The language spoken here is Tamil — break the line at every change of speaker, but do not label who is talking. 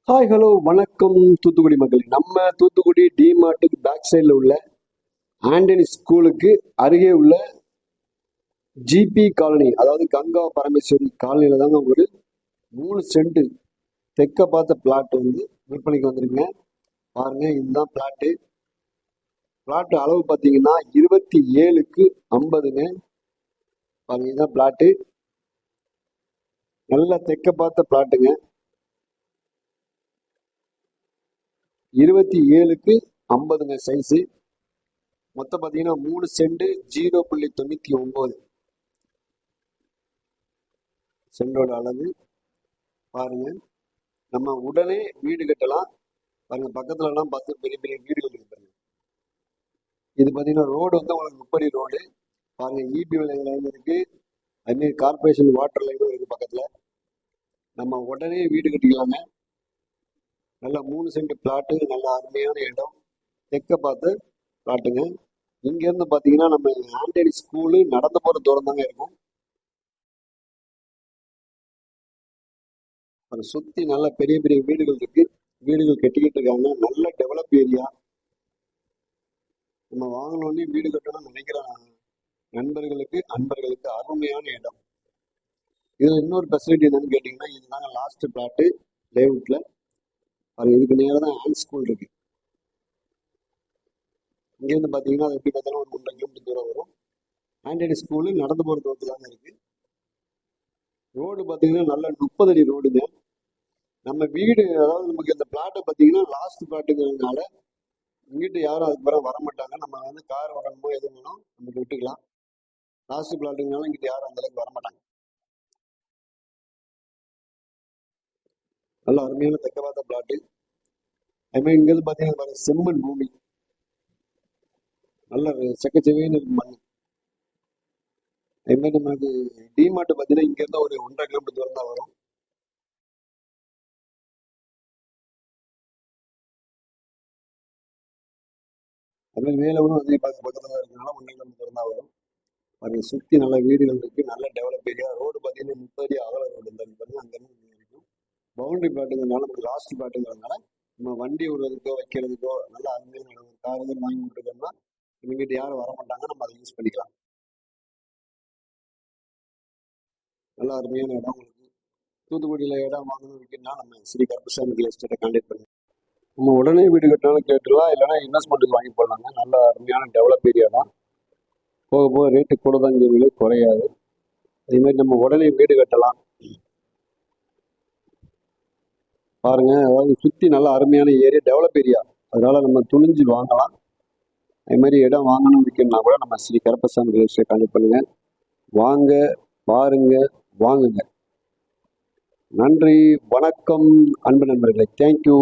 ஹாய் ஹலோ வணக்கம் தூத்துக்குடி மக்கள். நம்ம தூத்துக்குடி டிமார்ட்டுக்கு பேக் சைடில் உள்ள ஆண்டனி ஸ்கூலுக்கு அருகே உள்ள ஜிபி காலனி, அதாவது கங்கா பரமேஸ்வரி காலனியில் தாங்க ஒரு 3 சென்ட் தெற்க பார்த்த பிளாட் வந்து விற்பனைக்கு வந்திருக்குங்க. பாருங்க, இதுதான் பிளாட்டு அளவு பார்த்தீங்கன்னா 27x50ங்க. பாருங்க, இதுதான் பிளாட்டு. நல்ல தெற்க பார்த்த பிளாட்டுங்க. 27x50ங்க சைஸு. மொத்தம் பார்த்தீங்கன்னா 3 சென்ட் 0.99 சென்டோட அளவு. பாருங்க, நம்ம உடனே வீடு கட்டலாம். பாருங்க, பக்கத்துல எல்லாம் பார்த்து பெரிய பெரிய வீடுகள் இருக்கு பாருங்க. இது பார்த்தீங்கன்னா ரோடு வந்து உங்களுக்கு 30 ரோடு. பாருங்க, இபி லைன் இருக்கு, அதுமாரி கார்பரேஷன் வாட்டர் லைனும் இருக்கு பக்கத்துல. நம்ம உடனே வீடு கட்டிக்கலாங்க. நல்ல 3 சென்ட் பிளாட்டு, நல்ல அருமையான இடம், தெற்க பார்த்து பிளாட்டுங்க. இங்க இருந்து பாத்தீங்கன்னா நம்ம ஆண்டனி ஸ்கூலு நடந்து போற தூரம் தாங்க இருக்கும். அதை சுத்தி நல்ல பெரிய பெரிய வீடுகள் இருக்கு, வீடுகள் கட்டிக்கிட்டு இருக்காங்க. நல்ல டெவலப் ஏரியா. நம்ம வாங்கணும்னே வீடு கட்டணும்னு நினைக்கிற அன்பர்களுக்கு அருமையான இடம். இதுல இன்னொரு ஃபெசிலிட்டி என்னன்னு கேட்டீங்கன்னா, இதுதாங்க லாஸ்ட் பிளாட்டு லேஅவுட்ல. அது இதுக்கு நேரம் தான் ஆன் ஸ்கூல் இருக்கு. இங்கேருந்து பாத்தீங்கன்னா அது எப்படி பார்த்தாலும் ஒரு 3 கிலோமீட்டர் தூரம் வரும். ஆண்டனி ஸ்கூலு நடந்து போற தூரத்துல தாங்க இருக்கு. ரோடு பாத்தீங்கன்னா நல்ல 30 அடி ரோடுங்க. நம்ம வீடு, அதாவது நமக்கு இந்த பிளாட்டை பாத்தீங்கன்னா லாஸ்ட் பிளாட்டுங்கிறதுனால இங்கிட்டு யாரும் அதுக்கு பிறகு வர மாட்டாங்க. நம்ம வந்து கார் வரணுமோ எது வேணும் நமக்கு விட்டுக்கலாம். லாஸ்ட் பிளாட்டுங்கனால இங்கிட்டு யாரும் அந்த அளவுக்கு வர மாட்டாங்க. நல்ல அருமையான தெற்க பார்த்த பிளாட்டு. அதுமாதிரி இங்கிருந்து பாத்தீங்கன்னா செம்மண் பூமி, நல்ல செக்கச்செவைன்னு இருக்கு மண். அதுமாதிரி நமக்கு டிமார்ட் பாத்தீங்கன்னா இங்க இருந்து ஒரு 1.5 கிலோமீட்டர் தூரம் தான் வரும். அதுமாதிரி வேலவனும் அதே பக்கத்துல இருக்கனால 1.5 கிலோமீட்டர் தூரம் தான் வரும். பாருங்க, சுத்தி நல்ல வீடுகள் இருக்கு, நல்ல டெவலப் ஏரியா. ரோடு பாத்தீங்கன்னா 30 அடி அகல ரோடு இருந்தாலும் பாருங்க, அங்க இருந்து இருக்கும். பவுண்டரி பிளாட்டுங்கிறதுனால நமக்கு லாஸ்ட் பிளாட்டுங்கிறதுனால நம்ம வண்டி விடுறதுக்கோ வைக்கிறதுக்கோ நல்ல அருமையான இடம். ஒரு கார் வந்து வாங்கி விட்டுருக்கோம்னா இவங்கிட்ட யாரும் வர மாட்டாங்க, நம்ம அதை யூஸ் பண்ணிக்கலாம். நல்ல அருமையான இடம். உங்களுக்கு தூத்துக்குடியில இடம் வாங்கணும் வைக்கணும்னா நம்ம ஸ்ரீ கருப்பசாமி ரியல் எஸ்டேட்டை கான்டாக்ட் பண்ணுங்க. நம்ம உடனே வீடு கட்டினாலும் கேட்டுலாம், இல்லைன்னா இன்வெஸ்ட்மெண்ட்டுக்கு வாங்கி போடலாங்க. நல்ல அருமையான டெவலப் ஏரியா தான். போக போக ரேட்டு கூட தான் விலை குறையாது. அதேமாதிரி நம்ம உடனே வீடு கட்டலாம். பாருங்க, அதாவது சுற்றி நல்ல அருமையான ஏரியா, டெவலப் ஏரியா. அதனால நம்ம துணிஞ்சு வாங்கலாம். அது மாதிரி இடம் வாங்கணும் விற்கணும்னா கூட நம்ம Sri Karuppasamy real estate contact பண்ணுங்க. வாங்க, பாருங்க, வாங்குங்க. நன்றி, வணக்கம் அன்பு நண்பர்களே. தேங்க்யூ.